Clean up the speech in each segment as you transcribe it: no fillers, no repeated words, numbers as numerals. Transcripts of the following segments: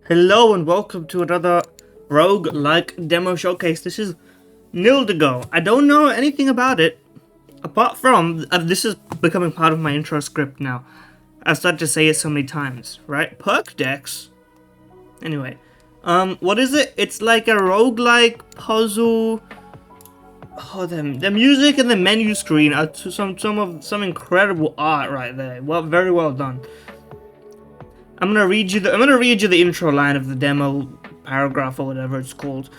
Hello and welcome to another roguelike demo showcase. This is Nildigo. I don't know anything about it, apart from, this is becoming part of my intro script now. I've started to say it so many times, right? Perk decks? Anyway, what is it? It's like a roguelike puzzle. Oh, the music and the menu screen are some incredible art right there. Well, very well done. I'm gonna read you the intro line of the demo paragraph or whatever it's called.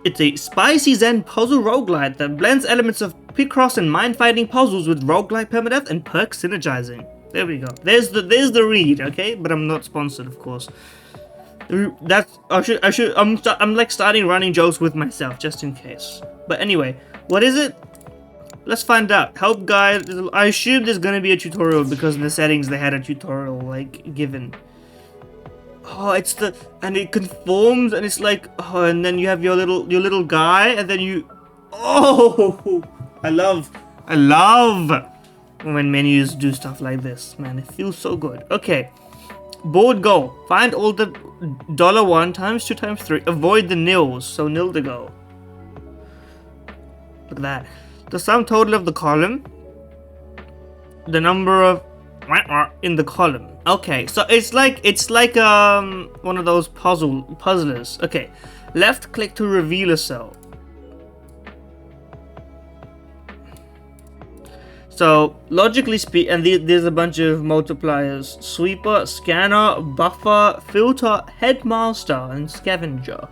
It's a spicy zen puzzle roguelite that blends elements of Picross and mind-fighting puzzles with roguelike permadeath and perk synergizing. There we go. There's the read, okay? But I'm not sponsored, of course. I'm like starting running jokes with myself just in case. But anyway, what is it? Let's find out. Help guide. I assume there's gonna be a tutorial because in the settings they had a tutorial like given. Oh, and it conforms and it's like, oh, and then you have your little guy and then you, oh, I love when menus do stuff like this, man. It feels so good. Okay, board goal: find all the $1 times 2 times 3. Avoid the Nils. So Nildigo. Look at that. The sum total of the column, the number of in the column. Okay, so it's like one of those puzzlers. Okay, left click to reveal a cell. So logically speak, and there's a bunch of multipliers: sweeper, scanner, buffer, filter, headmaster, and scavenger.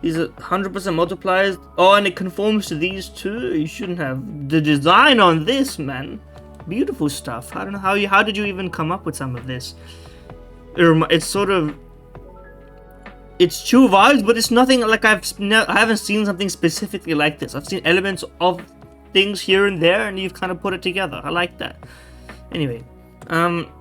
These are 100% multipliers. Oh, and it conforms to these two. You shouldn't have. The design on this, man, beautiful stuff. I don't know how did you even come up with some of this? It's sort of, it's chill vibes, but it's nothing like I haven't seen something specifically like this. I've seen elements of things here and there, and you've kind of put it together. I like that. Anyway,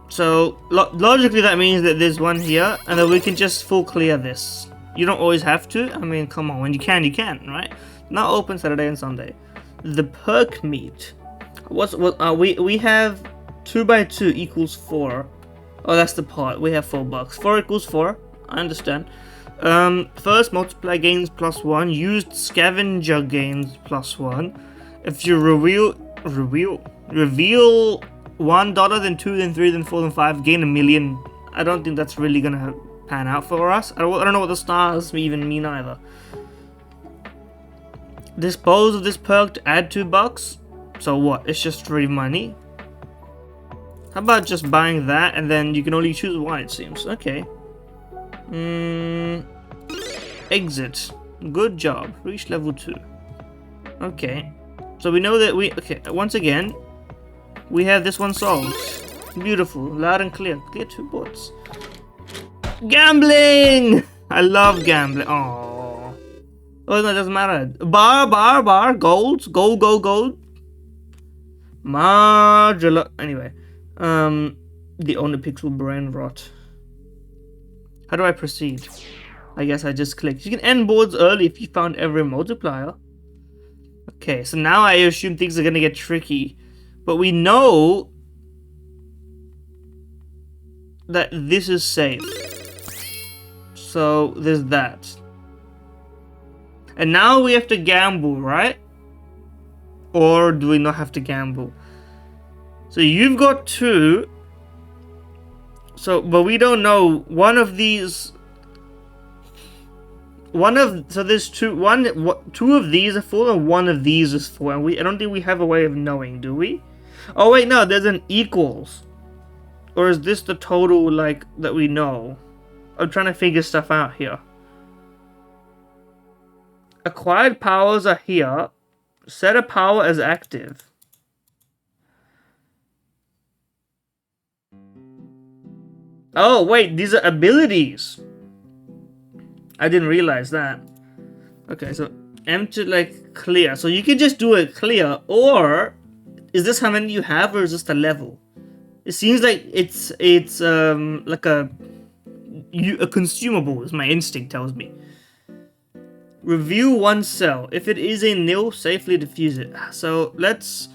so logically that means that there's one here, and then we can just full clear this. You don't always have to. I mean, come on. When you can, right? Not open Saturday and Sunday. The perk meat. We have 2 by 2 equals 4. Oh, that's the part. We have $4. 4 equals 4. I understand. First, multiply gains +1. Used scavenger gains +1. If you reveal $1, then 2, then 3, then 4, then 5, gain $1 million. I don't think that's really gonna pan out for us. I don't know what the stars even mean either. Dispose of this perk to add $2. So what? It's just free money. How about just buying that and then you can only choose one, it seems. Okay. Exit. Good job. Reach level 2. Okay. So we know that okay, once again, we have this one solved. Beautiful. Loud and clear. Clear 2 boards. Gambling! I love gambling. Oh, no, it doesn't matter. Bar. Gold. Gold. Modular. Anyway, the only pixel brain rot. How do I proceed? I guess I just click. You can end boards early if you found every multiplier. Okay, so now I assume things are gonna get tricky, but we know that this is safe. So there's that. And now we have to gamble, right? Or do we not have to gamble? So you've got 2. So, but we don't know one of these. So there's 2. 2 of these are full and 1 of these is full. And I don't think we have a way of knowing, do we? Oh wait, no, there's an equals. Or is this the total like that we know? I'm trying to figure stuff out here. Acquired powers are here. Set a power as active. Oh, wait, these are abilities. I didn't realize that. Okay, so empty, like, clear. So you can just do it clear, or is this how many you have, or is this the level? It seems like it's like a consumable, as my instinct tells me. Review 1 cell. If it is a nil, safely defuse it. So let's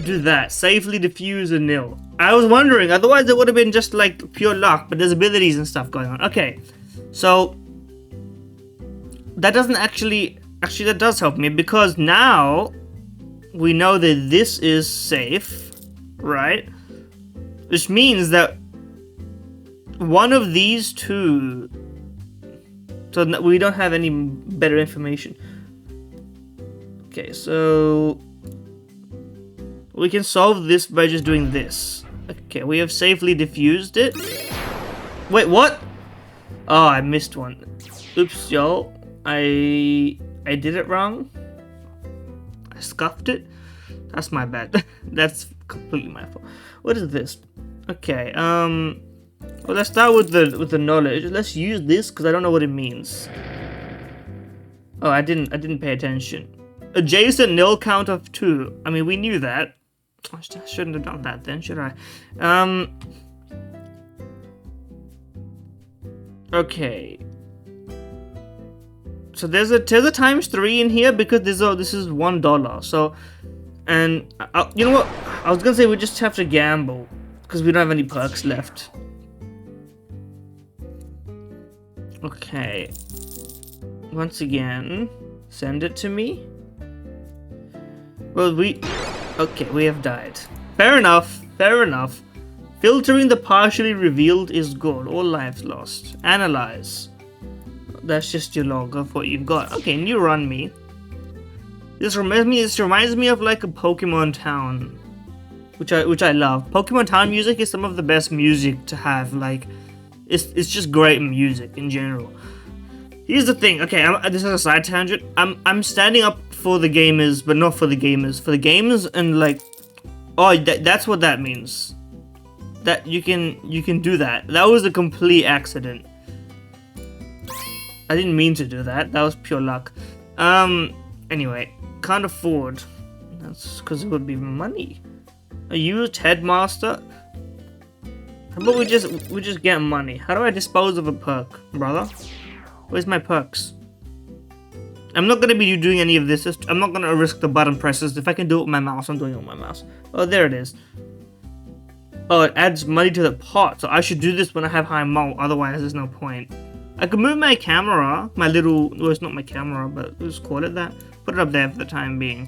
do that. Safely defuse a nil. I was wondering, otherwise it would have been just like pure luck, but there's abilities and stuff going on. Okay, so that doesn't actually that does help me, because now we know that this is safe, right? Which means that one of these two, so we don't have any better information. Okay, so we can solve this by just doing this. Okay, we have safely diffused it. Wait, what? Oh, I missed one. Oops, y'all. I did it wrong. I scuffed it. That's my bad. That's completely my fault. What is this? Okay, well, let's start with the knowledge. Let's use this because I don't know what it means. Oh, I didn't pay attention. Adjacent nil count of 2. I mean, we knew that. I shouldn't have done that then, should I? Okay. So there's a times 3 in here because this is $1. So, and you know what? I was gonna say we just have to gamble because we don't have any perks left. Okay. Once again, send it to me. Well, okay, we have died. Fair enough. Fair enough. Filtering the partially revealed is good. All lives lost. Analyze. That's just your log of what you've got. Okay, new run me. This reminds me of like a Pokemon Town, which I love. Pokemon Town music is some of the best music to have. Like, it's just great music in general. Here's the thing. Okay, this is a side tangent. I'm standing up for the gamers, but not for the gamers. For the gamers, and like, oh, that's what that means. That you can do that. That was a complete accident. I didn't mean to do that. That was pure luck. Anyway, can't afford. That's because it would be money. A used headmaster. How about we just get money? How do I dispose of a perk, brother? Where's my perks? I'm not gonna be doing any of this. I'm not gonna risk the button presses. If I can do it with my mouse, I'm doing it with my mouse. Oh, there it is. Oh, it adds money to the pot. So I should do this when I have high mult. Otherwise, there's no point. I could move my camera, well, it's not my camera, but let's call it that. Put it up there for the time being.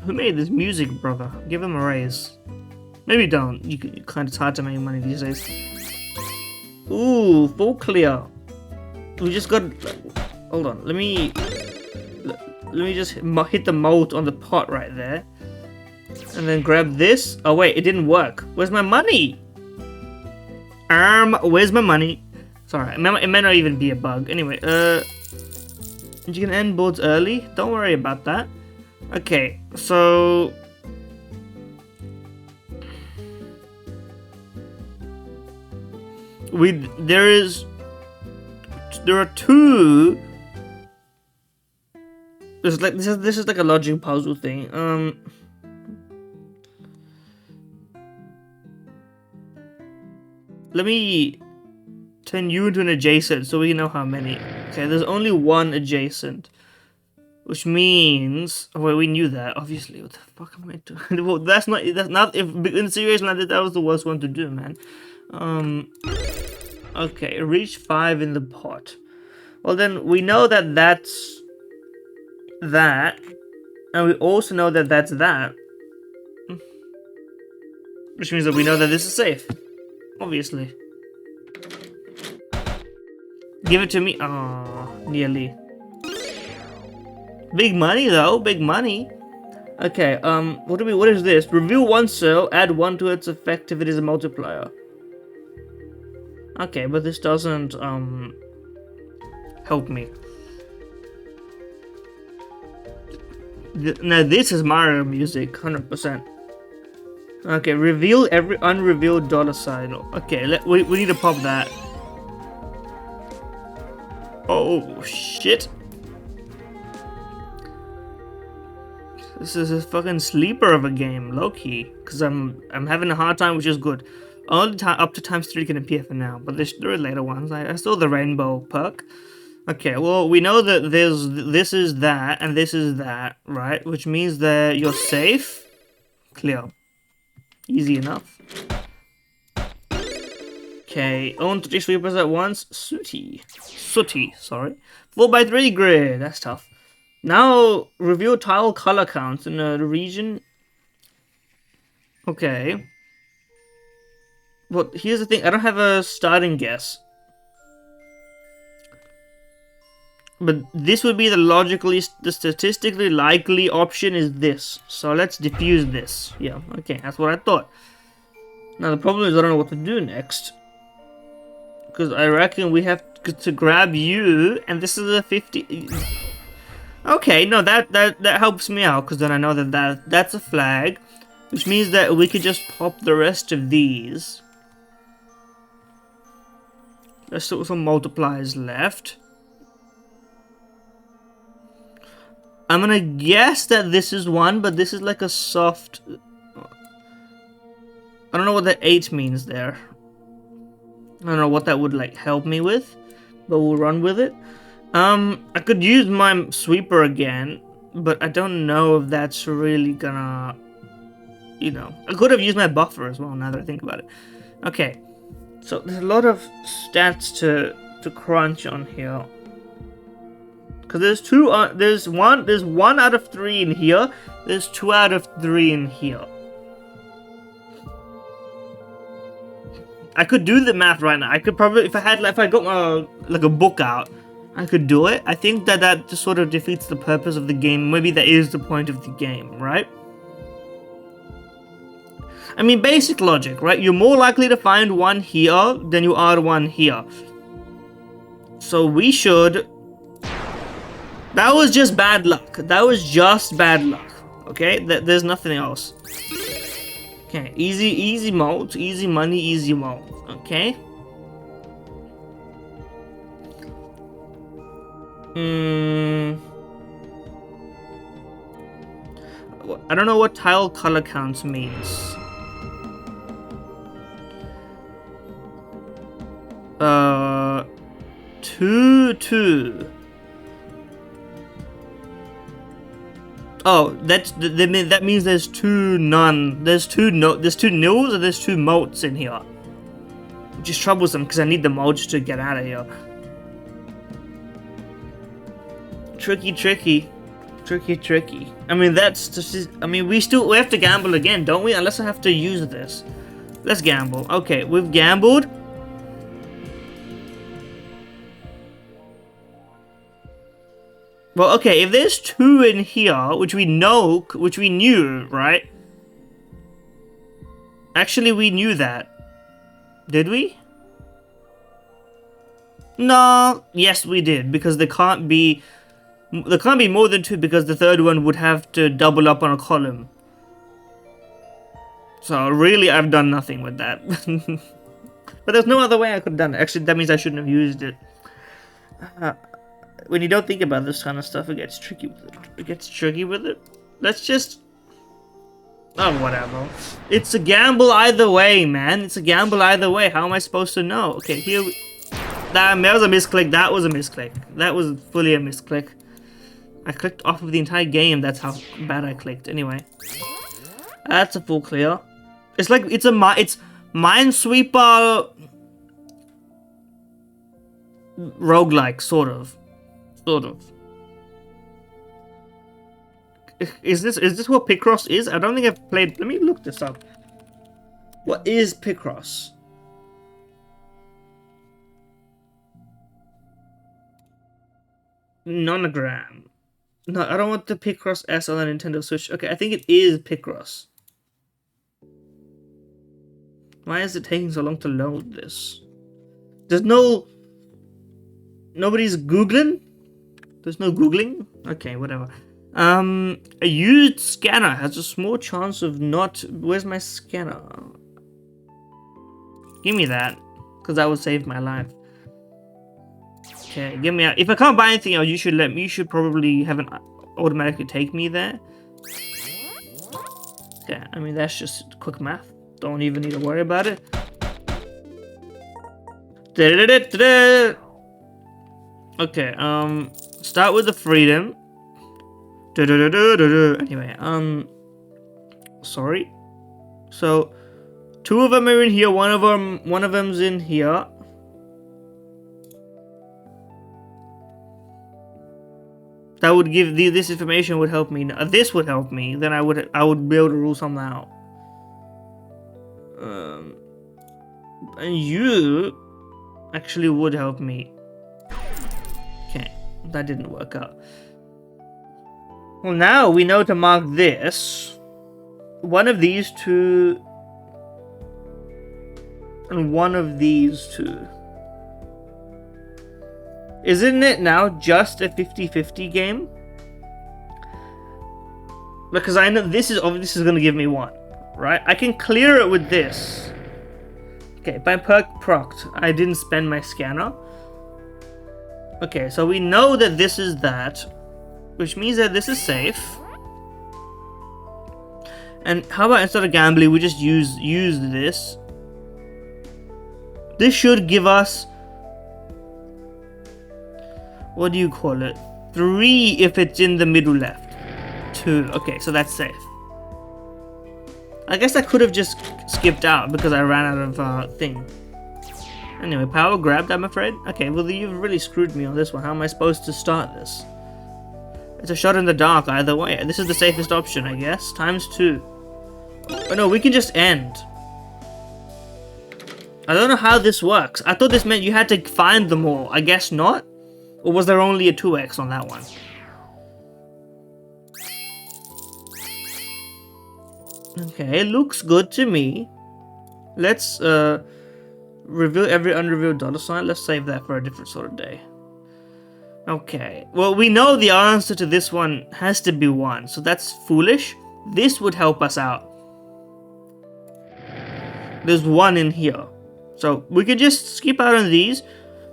Who made this music, brother? Give him a raise. Maybe don't. It's hard to make money these days. Ooh, full clear. We just got. Hold on. Let me just hit the mold on the pot right there, and then grab this. Oh wait, it didn't work. Where's my money? Where's my money? Sorry, it may not even be a bug. Anyway, you can end boards early. Don't worry about that. Okay, so there are two. This is like a logic puzzle thing. Let me turn you into an adjacent so we know how many. Okay, there's only one adjacent. Which means... Oh, wait, we knew that, obviously. What the fuck am I doing? Well, that's not... If in a situation like that was the worst one to do, man. Okay, reach 5 in the pot. Well, then, we know that that's... that. And we also know that that's that. Which means that we know that this is safe. Obviously. Give it to me. Oh, nearly. Big money though, big money. Okay, what is this? Reveal one cell, add 1 to its effect if it is a multiplier. Okay, but this doesn't help me. Now this is Mario music, 100%. Okay, reveal every unrevealed dollar sign. Okay, we need to pop that. Oh shit. This is a fucking sleeper of a game, low-key. Because I'm having a hard time, which is good. Only up to times 3 can appear for now, but there are later ones. I saw the rainbow perk. Okay, well, we know that this is that, and this is that, right? Which means that you're safe. Clear. Easy enough. Okay, own 3 sweepers at once. Sooty, sorry. 4x3 grid, that's tough. Now, review tile color counts in the region. Okay. Well, here's the thing, I don't have a starting guess. But this would be the statistically likely option is this. So let's diffuse this. Yeah, okay, that's what I thought. Now the problem is I don't know what to do next. Because I reckon we have to grab you, and this is a 50... Okay, no, that helps me out, because then I know that's a flag. Which means that we could just pop the rest of these. There's still some multipliers left. I'm gonna guess that this is 1, but this is like a soft... I don't know what the 8 means there. I don't know what that would like help me with, but we'll run with it. I could use my sweeper again, but I don't know if that's really gonna... You know, I could have used my buffer as well, now that I think about it. Okay, so there's a lot of stats to crunch on here. Because there's 1 out of 3 in here. There's 2 out of 3 in here. I could do the math right now. I could probably, if I got my like a book out, I could do it. I think that just sort of defeats the purpose of the game. Maybe that is the point of the game, right? I mean, basic logic, right? You're more likely to find 1 here than you are 1 here. So we should... That was just bad luck. That was just bad luck. Okay? There's nothing else. Okay, easy mode, easy money, easy mode. Okay? I don't know what tile color counts means. 2. Oh, that means there's 2 none. There's 2 nils and there's 2 motes in here. Which is troublesome because I need the motes to get out of here. Tricky. I mean, we have to gamble again, don't we? Unless I have to use this. Let's gamble. Okay, we've gambled. Well, okay, if there's 2 in here, which we knew, right? Actually, we knew that. Did we? No, yes, we did, because there can't be more than 2 because the third one would have to double up on a column. So really, I've done nothing with that. But there's no other way I could have done it. Actually, that means I shouldn't have used it. When you don't think about this kind of stuff, it gets tricky with it. Let's just... Oh, whatever. It's a gamble either way, man. It's a gamble either way. How am I supposed to know? Okay, here we... That was a misclick. That was a misclick. That was fully a misclick. I clicked off of the entire game. That's how bad I clicked. Anyway. That's a full clear. It's like, it's Minesweeper... roguelike, sort of. Is this what Picross is? I don't think I've played... Let me look this up. What is Picross? Nonogram. No, I don't want the Picross S on the Nintendo Switch. Okay, I think it is Picross. Why is it taking so long to load this? There's no... Nobody's Googling? There's no Googling? Okay, whatever. A used scanner has a small chance of not... Where's my scanner? Give me that. Because that would save my life. Okay, give me out. If I can't buy anything else, you should probably have it automatically take me there. Okay, I mean, that's just quick math. Don't even need to worry about it. Okay, start with the freedom. Anyway, sorry. So, 2 of them are in here, one of them's in here. That would give this information would help me. This would help me. Then I would be able to rule something out. And you actually would help me. Okay, that didn't work out. Well, now we know to mark this. One of these 2 and one of these 2. Isn't it now just a 50-50 game? Because I know this is going to give me 1, right? I can clear it with this. Okay, by perk procced, I didn't spend my scanner. Okay, so we know that this is that, which means that this is safe. And how about instead of gambling, we just use this? This should give us, what do you call it? 3 if it's in the middle left. 2. Okay, so that's safe. I guess I could have just skipped out because I ran out of thing. Anyway, power grabbed, I'm afraid. Okay, well, you've really screwed me on this one. How am I supposed to start this? It's a shot in the dark either way. This is the safest option, I guess. ×2. Oh no, we can just end. I don't know how this works. I thought this meant you had to find them all. I guess not. Or was there only a 2x on that one? Okay, looks good to me. Let's reveal every unrevealed $sign. Let's save that for a different sort of day. Okay, well, we know the answer to this one has to be 1, so that's foolish. This would help us out. There's 1 in here. So we could just skip out on these.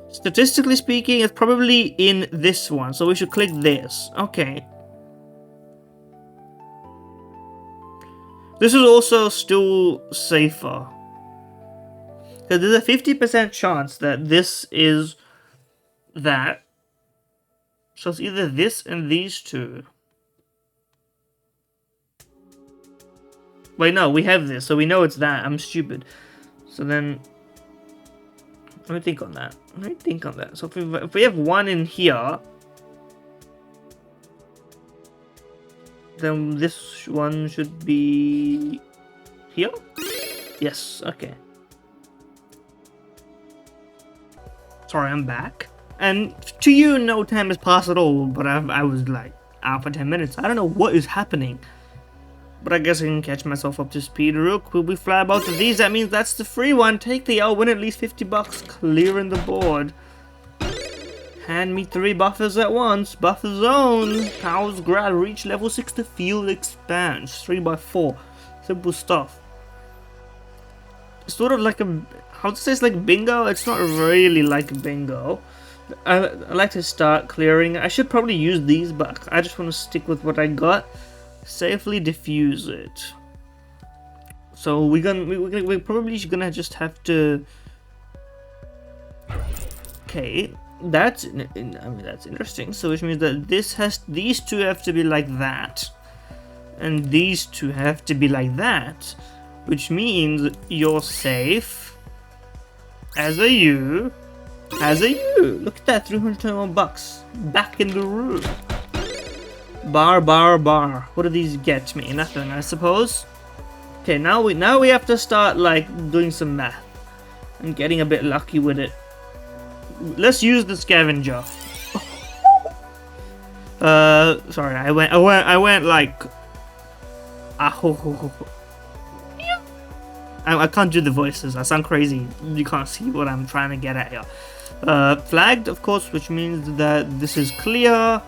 Statistically speaking, it's probably in this one, so we should click this. Okay. This is also still safer. Because there's a 50% chance that this is that. So it's either this and these 2. Wait, no, we have this, so we know it's that. I'm stupid. So then, let me think on that. So if we have 1 in here, then this one should be here? Yes, okay. Sorry, I'm back. And to you, no time has passed at all, but I was like out for 10 minutes. I don't know what is happening. But I guess I can catch myself up to speed real quick. We fly both of these. That means that's the free one. Take the L, win at least 50 bucks, clearing the board. Hand me 3 buffers at once. Buffer zone. Powers grab. Reach level 6. The field expands. 3x4. Simple stuff. Sort of like a... How to say it's like bingo? It's not really like bingo. I like to start clearing. I should probably use these, but I just want to stick with what I got. Safely diffuse it. So we're probably gonna just have to. Okay, that's interesting. So which means that these 2 have to be like that, and these 2 have to be like that, which means you're safe. As are you. As are you. Look at that, 321 bucks back in the room. Bar. What do these get me? Nothing, I suppose. Okay, now we have to start like doing some math and getting a bit lucky with it. Let's use the scavenger. Sorry, I went like. I can't do the voices. I sound crazy. You can't see what I'm trying to get at here. Flagged, of course, which means that this is clear.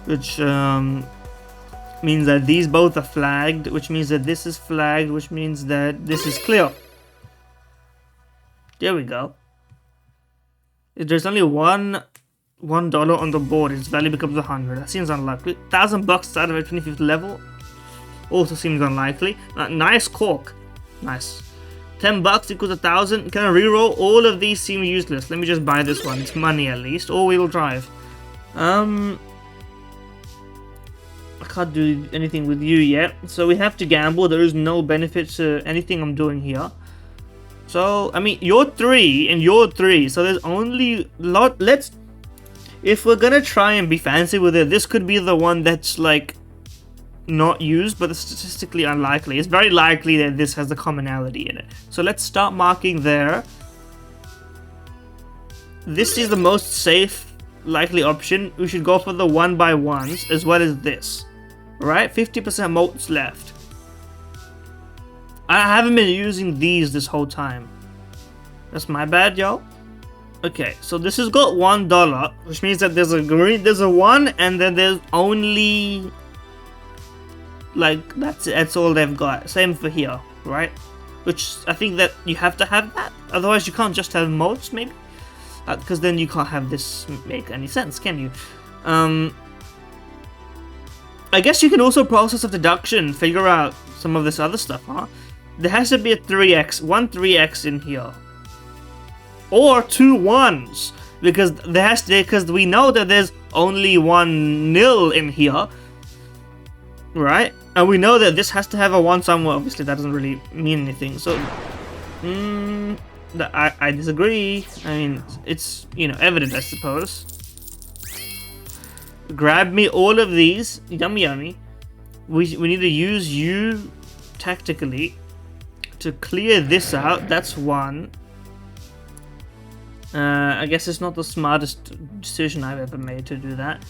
Which means that these both are flagged, which means that this is flagged, which means that this is clear. There we go. If there's only $1 on the board, its value becomes 100. That seems unlikely. 1,000 bucks out of a 25th level also seems unlikely. Nice cork. Nice. 10 bucks equals 1,000. Can I reroll? All of these seem useless. Let me just buy this one. It's money at least. All-wheel drive. I can't do anything with you yet, so we have to gamble. There is no benefit to anything I'm doing here. So, I mean, you're 3 and you're 3, so there's only let's, if we're gonna try and be fancy with it, this could be the one that's like not used, but it's statistically unlikely. It's very likely that this has a commonality in it. So let's start marking there. This is the most safe likely option. We should go for the 1x1s as well as this. Right? 50% motes left. I haven't been using these this whole time. That's my bad, y'all. Okay, so this has got $1, which means that there's a 1, and then there's only, like, that's all they've got. Same for here, right? Which I think that you have to have that. Otherwise, you can't just have modes, maybe, because then you can't have this make any sense, can you? I guess you can also process of deduction, figure out some of this other stuff, huh? There has to be a 3x, one 3x in here. Or 2 1s, because there has to, because we know that there's only one nil in here, right? And we know that this has to have a 1 somewhere. Obviously, that doesn't really mean anything. So, I disagree. I mean, it's, you know, evident, I suppose. Grab me all of these. Yummy, yummy. We need to use you tactically to clear this out. That's 1. I guess it's not the smartest decision I've ever made to do that.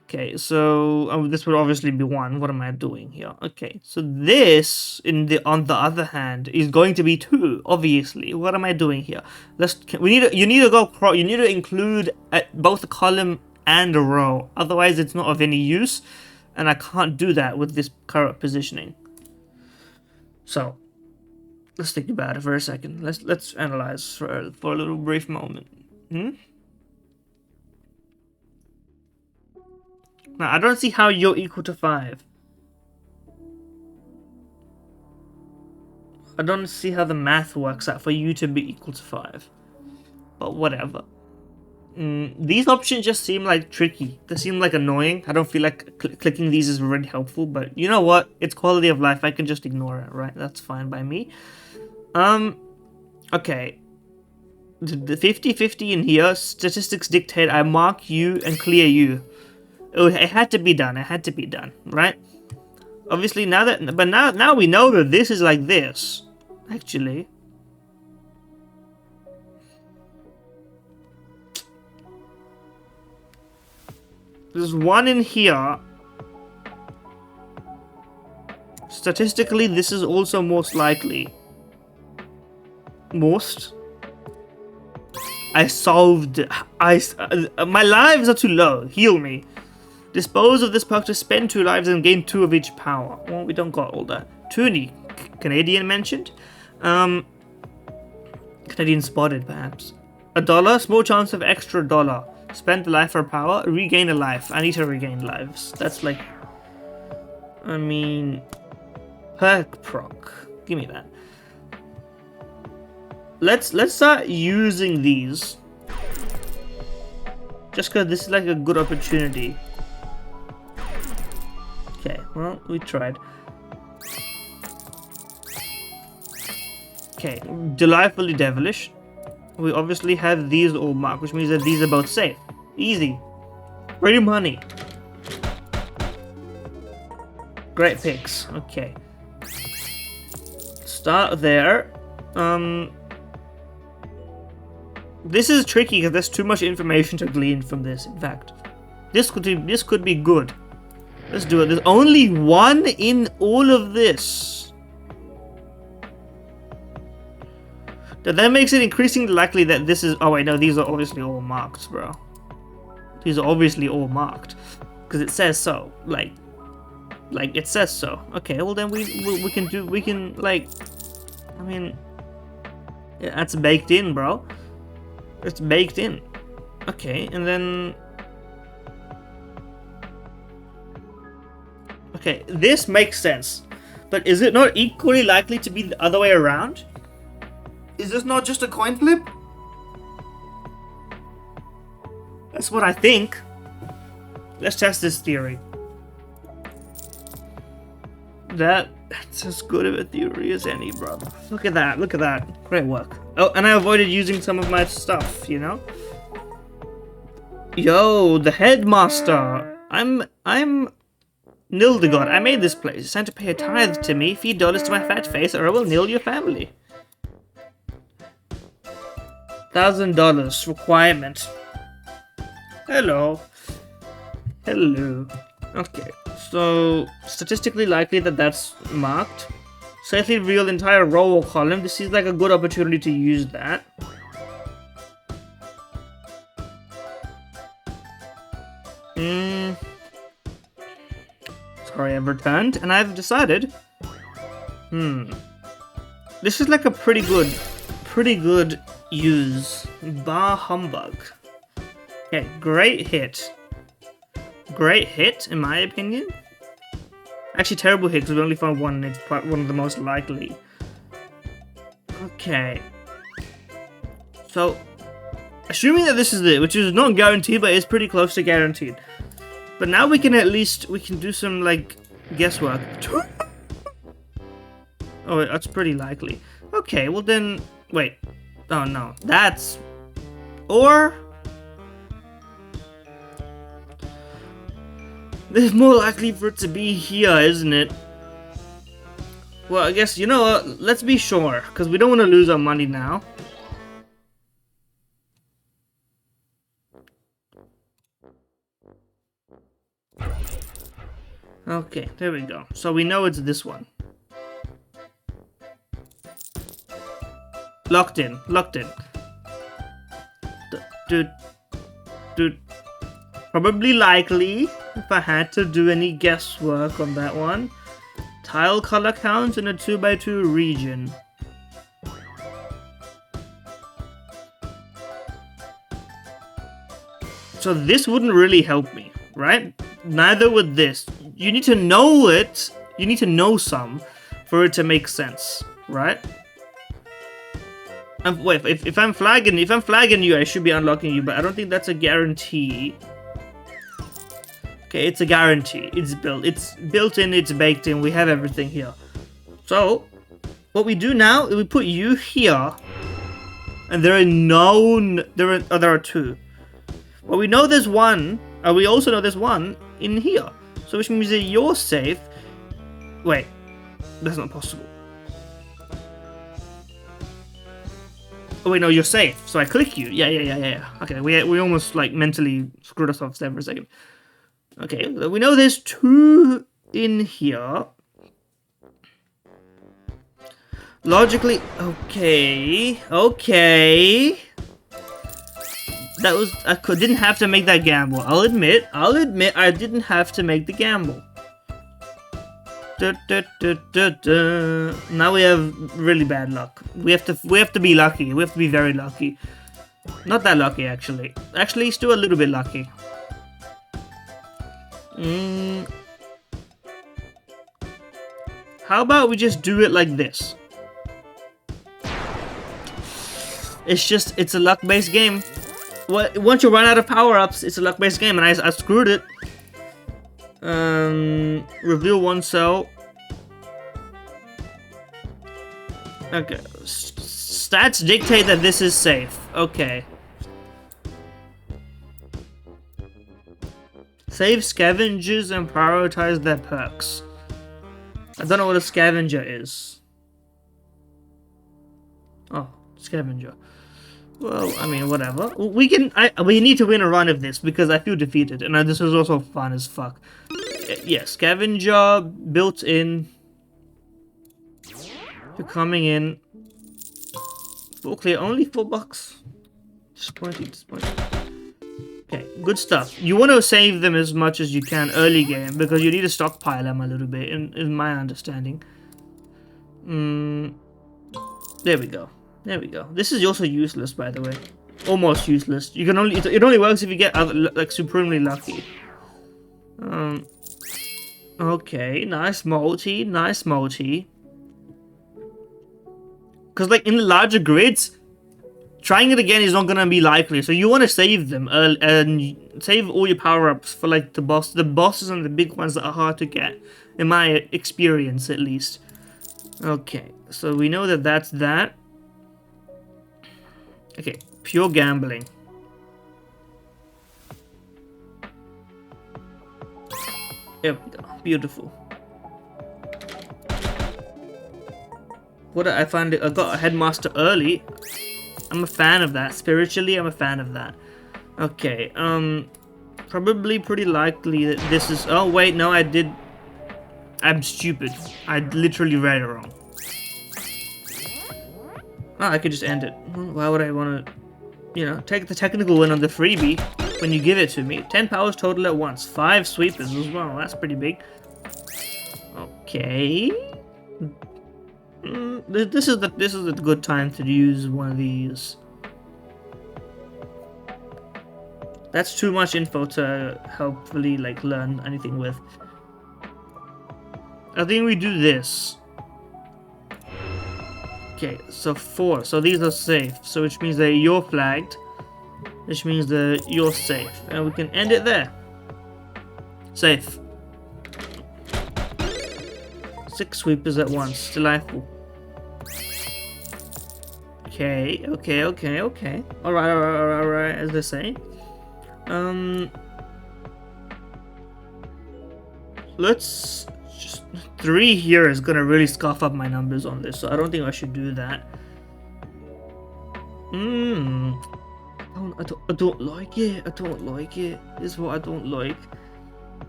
Okay, so this would obviously be 1. What am I doing here? Okay, so this, on the other hand, is going to be 2. Obviously, what am I doing here? You need to include both a column and a row. Otherwise, it's not of any use, and I can't do that with this current positioning. So, let's think about it for a second. Let's analyze for a little brief moment. Now, I don't see how you're equal to 5. I don't see how the math works out for you to be equal to 5. But whatever. These options just seem like tricky. They seem like annoying. I don't feel like clicking these is really helpful. But you know what? It's quality of life. I can just ignore it, right? That's fine by me. Okay. The 50-50 in here, statistics dictate I mark you and clear you. It had to be done. It had to be done, right? Obviously, now we know that this is like this, actually. There's 1 in here. Statistically, this is also most likely. Most? I solved. My lives are too low. Heal me. Dispose of this perk to spend 2 lives and gain 2 of each power. Well, we don't got all that. Toonie. Canadian mentioned. Canadian spotted, perhaps. $1. Small chance of extra $1. Spend a life for power. Regain a life. I need to regain lives. That's like... I mean... Perk proc. Give me that. Let's start using these. Just because this is like a good opportunity. Okay, well, we tried. Okay, delightfully devilish. We obviously have these all marked, which means that these are both safe. Easy. Free money. Great picks. Okay. Start there. This is tricky because there's too much information to glean from this. In fact, this could be good. Let's do it. There's only 1 in all of this. That makes it increasingly likely that this is... Oh wait, no, these are obviously all marked, bro. These are obviously all marked because it says so. Like it says so. Okay, well then we can like. I mean, yeah, that's baked in, bro. It's baked in. Okay, and then... Okay, this makes sense. But is it not equally likely to be the other way around? Is this not just a coin flip? That's what I think. Let's test this theory. That's as good of a theory as any, brother. Look at that, look at that. Great work. Oh, and I avoided using some of my stuff, you know? Yo, the headmaster. I'm Nildigo. I made this place. It's time to pay a tithe to me, feed dollars to my fat face, or I will nil your family. $1,000 requirement. Hello. Hello. Okay, so statistically likely that that's marked. Safely reveal the entire row or column. This seems like a good opportunity to use that. Sorry, I've returned, and I've decided. This is like a pretty good use. Bar humbug. Okay, great hit. Great hit, in my opinion. Actually, terrible hit, because we only found one, and it's one of the most likely. Okay. So, assuming that this is it, which is not guaranteed, but it's pretty close to guaranteed. But now we can do some, like, guesswork. Oh, that's pretty likely. Okay, well then, wait. Oh no, that's... Or... It's more likely for it to be here, isn't it? Well, I guess, you know what, let's be sure, because we don't want to lose our money now. Okay, there we go. So we know it's this one. Locked in, locked in. Dude. Probably likely, if I had to do any guesswork on that one. Tile color counts in a 2x2 region. So this wouldn't really help me, right? Neither would this. You need to know it. You need to know some for it to make sense, right? Wait, if I'm flagging you, I should be unlocking you, but I don't think that's a guarantee. Okay, it's a guarantee. It's built in, it's baked in. We have everything here. So, what we do now is we put you here, and there are two. Well, we know there's one, and we also know there's one in here. So, which means that you're safe. Wait, that's not possible. Oh wait, no, you're safe. So I click you. Yeah. Okay, we almost like mentally screwed ourselves there for a second. Okay, we know there's two in here. Logically, okay. That was, didn't have to make that gamble. I'll admit I didn't have to make the gamble. Now we have really bad luck. We have to be lucky. We have to be very lucky. Not that lucky, actually. Actually, still a little bit lucky. How about we just do it like this? It's a luck-based game. Once you run out of power-ups, it's a luck-based game, and I screwed it. Reveal one cell. Okay. Stats dictate that this is safe. Okay. Save scavengers and prioritize their perks. I don't know what a scavenger is. Oh, scavenger. Well, I mean, whatever. We need to win a run of this because I feel defeated, and this is also fun as fuck. Yeah, scavenger built in. You're coming in. Full clear, only $4. Disappointing. Okay, good stuff. You want to save them as much as you can early game because you need to stockpile them a little bit, in my understanding. There we go. This is also useless, by the way. Almost useless. You can it only works if you get like supremely lucky. Okay, nice multi. Because like in the larger grids, trying it again is not gonna be likely. So you want to save them and save all your power-ups for like the bosses and the big ones that are hard to get, in my experience at least. Okay, so we know that that's that. Okay, pure gambling. There we go. Beautiful. What I find I got a headmaster early. I'm a fan of that. Spiritually, I'm a fan of that. Okay, probably pretty likely that this is... Oh, wait, no, I'm stupid. I literally read it wrong. Oh, I could just end it. Why would I want to, you know, take the technical win on the freebie when you give it to me? 10 powers total at once. 5 sweepers as well. That's pretty big. Okay. This is a good time to use one of these. That's too much info to helpfully like learn anything with. I think we do this. Okay, so 4. So these are safe. So which means that you're flagged. Which means that you're safe. And we can end it there. Safe. 6 sweepers at once. Delightful. Okay. Alright, as they say. Let's just... 3 here is gonna really scuff up my numbers on this, so I don't think I should do that. I don't like it. I don't like it. This is what I don't like.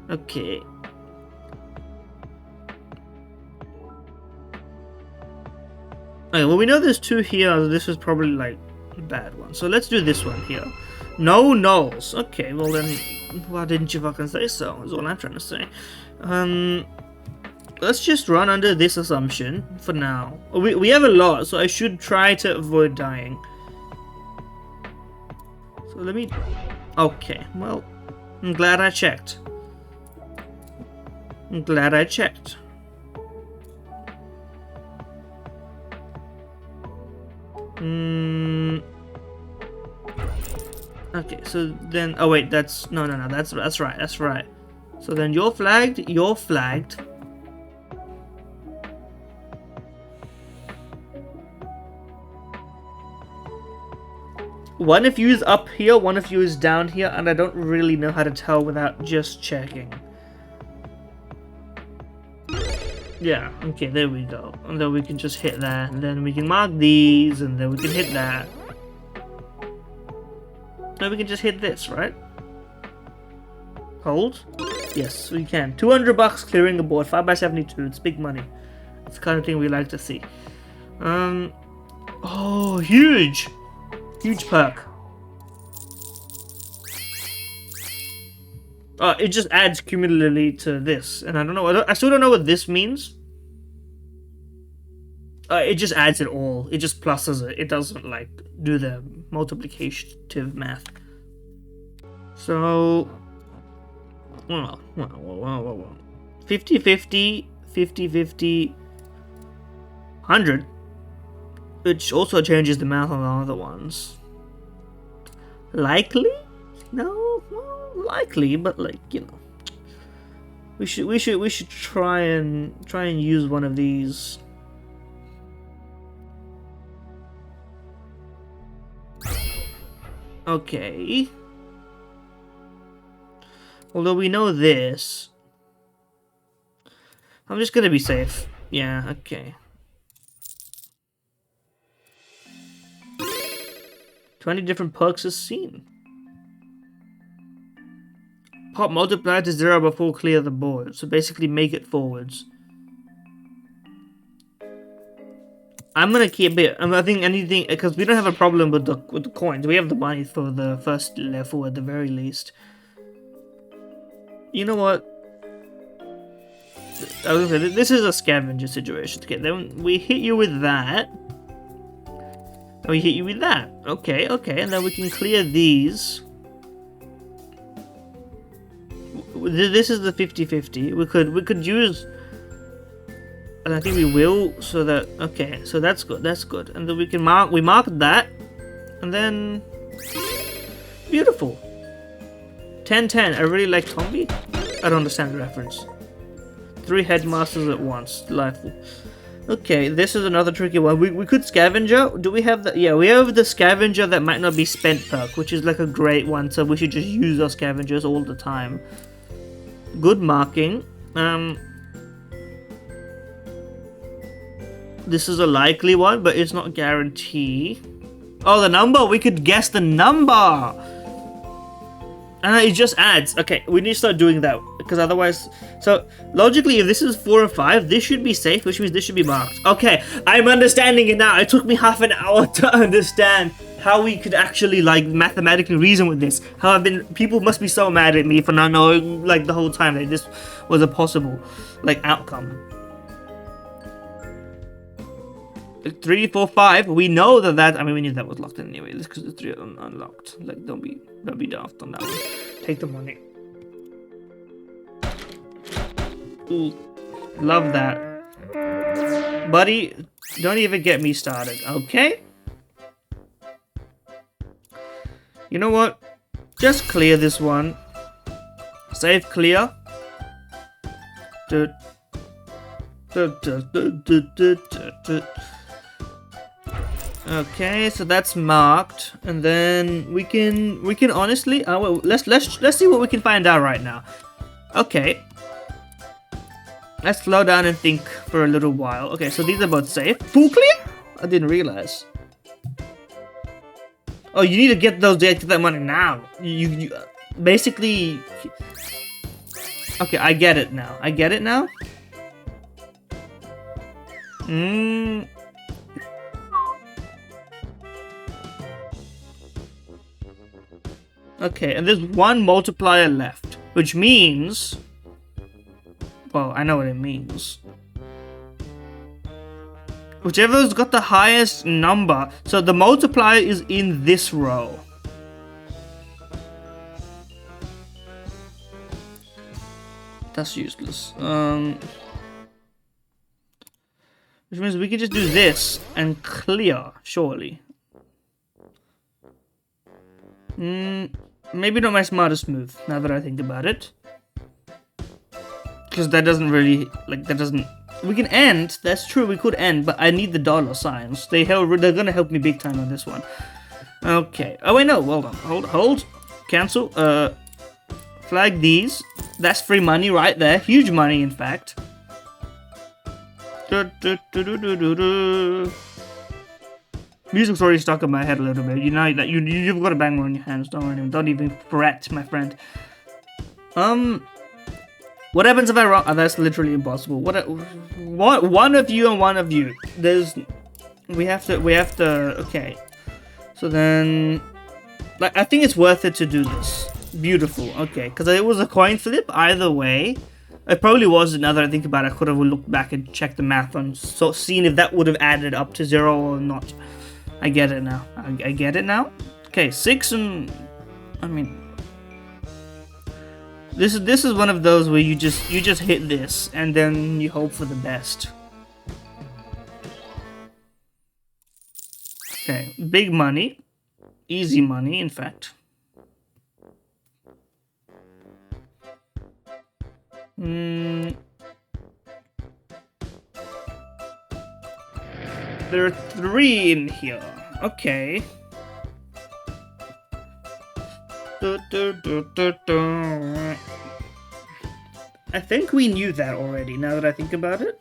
Okay. Okay, well, we know there's 2 here. So this was probably like a bad one. So let's do this one here. No nulls. Okay, well then, why didn't you fucking say so? Is all I'm trying to say. Let's just run under this assumption for now. We have a lot, so I should try to avoid dying. So let me... Okay, well, I'm glad I checked. I'm glad I checked. Okay, so then... Oh wait, that's... No, that's right. So then you're flagged. One of you is up here, one of you is down here, and I don't really know how to tell without just checking. Yeah, okay, there we go. And then we can just hit that, and then we can mark these, and then we can hit that. Then we can just hit this, right? Hold? Yes, we can. 200 bucks clearing the board, 5x72, it's big money. It's the kind of thing we like to see. Oh, huge! Huge perk. It just adds cumulatively to this, and I don't know. I still don't know what this means. It just adds it all. It just pluses it. It doesn't like do the multiplicative math. So, well. 50-50, 50-50, 100. Which also changes the math on the other ones. Likely? No, well, likely, but like, you know, we should try and use one of these. Okay. Although we know this, I'm just gonna be safe. Yeah. Okay. 20 different perks is seen. Pop multiply to 0 before clear the board. So basically make it forwards. I'm gonna keep it. I think anything, because we don't have a problem with the coins. We have the money for the first level at the very least. You know what? I was gonna say, this is a scavenger situation. Okay, then we hit you with that. And we hit you with that. Okay, and then we can clear these. This is the 50-50. We could use, and I think we will, so that, okay, so that's good, and then we mark that, And then... Beautiful. 10-10. I really like Tombi. I don't understand the reference. 3 headmasters at once. Delightful. Okay, this is another tricky one. We could scavenger. Do we have the... Yeah, we have the scavenger that might not be spent perk, which is like a great one, so we should just use our scavengers all the time. Good marking. This is a likely one, but it's not guarantee. Oh, the number! We could guess the number! It just adds. Okay, we need to start doing that, because otherwise... So, logically, if this is 4 and 5, this should be safe, which means this should be marked. Okay, I'm understanding it now. It took me half an hour to understand how we could actually, like, mathematically reason with this. How people must be so mad at me for not knowing, like, the whole time that this was a possible, like, outcome. 3, 4, 5. We know that. I mean, we knew that was locked in anyway. This because the 3 are unlocked. Like, don't be daft on that one. Take the money. Ooh, love that, buddy. Don't even get me started. Okay. You know what? Just clear this one. Save clear. Okay, so that's marked, and then we can honestly, well, let's see what we can find out right now. Okay, let's slow down and think for a little while. Okay, so these are both safe. Full clear? I didn't realize. Oh, you need to get those to get that money now. You basically. Okay, I get it now. Okay, and there's one multiplier left, which means... Well, I know what it means. Whichever's got the highest number, so the multiplier is in this row. That's useless. Which means we can just do this and clear, surely. Maybe not my smartest move, now that I think about it. Because that doesn't really, like, that doesn't... We can end, that's true, we could end, but I need the dollar signs. They're gonna help me big time on this one. Okay. Oh, wait, no, hold on. Hold. Cancel. Flag these. That's free money right there. Huge money, in fact. Music's already stuck in my head a little bit. You know that you've got a banger on your hands. Don't even fret, my friend. What happens if I wrong? Oh, that's literally impossible. What? One of you and one of you. We have to. Okay. So then, like, I think it's worth it to do this. Beautiful. Okay, because it was a coin flip either way. It probably was. Now that I think about it, I could have looked back and checked the math on, so seen if that would have added up to 0 or not. I get it now. I get it now. Okay, 6 and... I mean... This is one of those where you just hit this, and then you hope for the best. Okay, big money. Easy money, in fact. There are 3 in here. Okay. I think we knew that already, now that I think about it.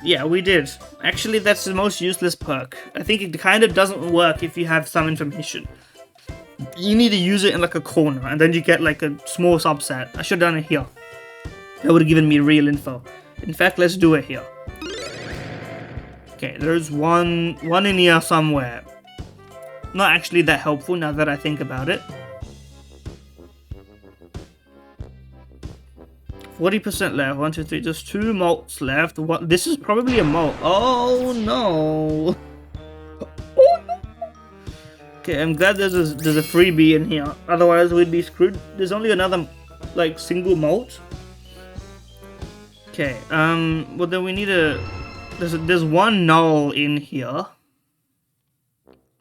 Yeah, we did. Actually, that's the most useless perk. I think it kind of doesn't work if you have some information. You need to use it in like a corner, and then you get like a small subset. I should have done it here. That would have given me real info. In fact, let's do it here. Okay, there's one in here somewhere. Not actually that helpful now that I think about it. 40% left. 1, 2, 3. There's 2 malts left. What? This is probably a malt. Oh no! Oh no! Okay, I'm glad there's a freebie in here. Otherwise, we'd be screwed. There's only another like single malt. Okay. Well then we need a There's one null in here,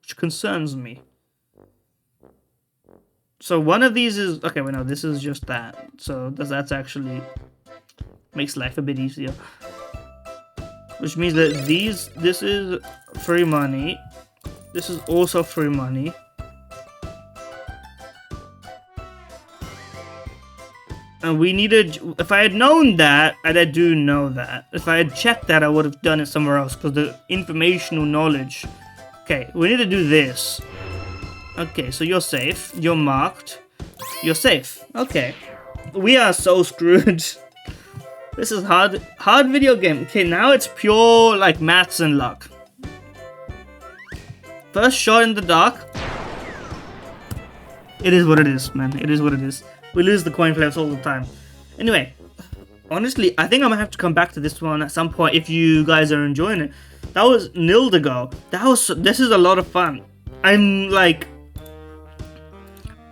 which concerns me. So one of these is okay. Wait, no, this is just that. So that's actually makes life a bit easier. Which means that this is free money. This is also free money. And we needed, if I had known that, and I do know that, if I had checked that, I would have done it somewhere else, because the informational knowledge. Okay, we need to do this. Okay, so you're safe. You're marked. You're safe. Okay. We are so screwed. This is hard video game. Okay, now it's pure, like, maths and luck. First shot in the dark. It is what it is, man. It is what it is. We lose the coin flips all the time. Anyway, honestly, I think I'm gonna have to come back to this one at some point if you guys are enjoying it. That was Nildigo. This is a lot of fun. I'm like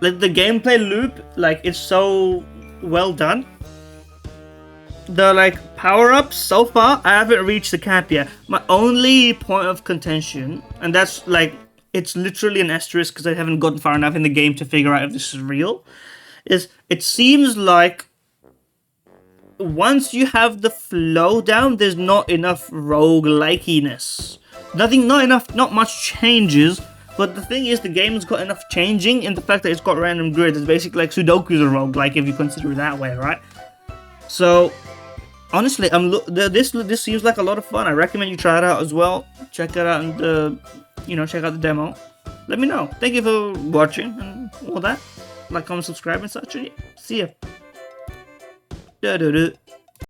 the gameplay loop, like, it's so well done. The like power-ups so far, I haven't reached the cap yet. My only point of contention, and that's like, it's literally an asterisk because I haven't gotten far enough in the game to figure out if this is real, is it seems like once you have the flow down, there's not enough roguelikeness. Not much changes, but the thing is, the game's got enough changing in the fact that it's got random grids. It's basically like Sudoku's a roguelike if you consider it that way, right? So, honestly, this seems like a lot of fun. I recommend you try it out as well. Check it out and, check out the demo. Let me know. Thank you for watching and all that. Like, comment, subscribe, and such. See ya.